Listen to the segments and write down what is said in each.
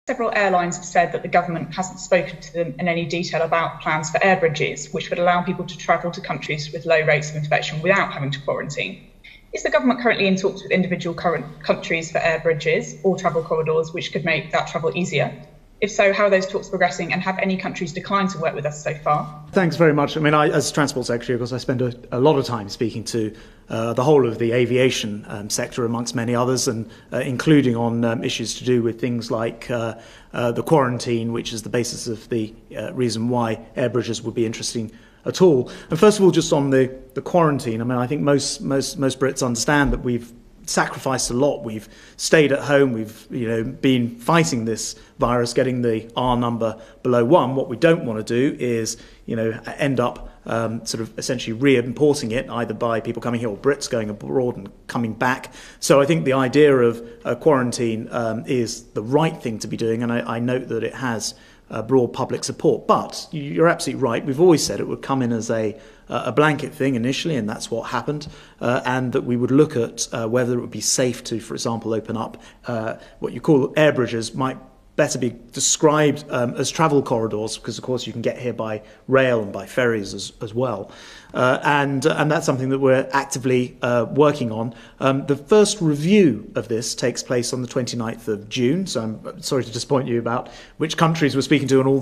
Several airlines have said that the government hasn't spoken to them in any detail about plans for air bridges, which would allow people to travel to countries with low rates of infection without having to quarantine. Is the government currently in talks with individual current countries for air bridges or travel corridors, which could make that travel easier? If so, how are those talks progressing, and have any countries declined to work with us so far? Thanks very much. I mean, as Transport Secretary, of course, I spend a lot of time speaking to the whole of the aviation sector, amongst many others, and including on issues to do with things like the quarantine, which is the basis of the reason why air bridges would be interesting at all. And first of all, just on the quarantine, I mean, I think most Brits understand that we've sacrificed a lot. We've stayed at home. We've been fighting this virus, getting the R number below 1. What we don't want to do is end up sort of essentially re-importing it, either by people coming here or Brits going abroad and coming back. So I think the idea of quarantine is the right thing to be doing, and I note that it has broad public support. But you're absolutely right. We've always said it would come in as a blanket thing initially, and that's what happened, and that we would look at whether it would be safe to, for example, open up what you call air bridges, might better be described as travel corridors, because of course you can get here by rail and by ferries as well. And that's something that we're actively working on. The first review of this takes place on the 29th of June, so I'm sorry to disappoint you about which countries we're speaking to and all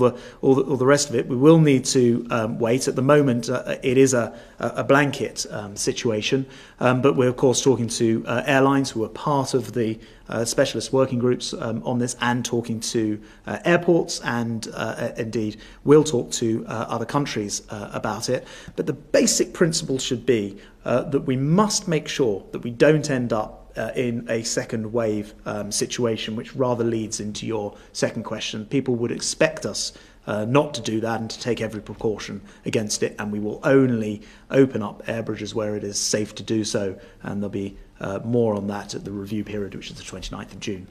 the rest of it. We will need to wait. At the moment, it is a blanket situation, but we're of course talking to airlines who are part of the specialist working groups on this, and talking to airports, and indeed we'll talk to other countries about it. But the basic principle should be that we must make sure that we don't end up in a second wave situation, which rather leads into your second question. People would expect us not to do that and to take every precaution against it, and we will only open up air bridges where it is safe to do so, and there'll be more on that at the review period, which is the 29th of June.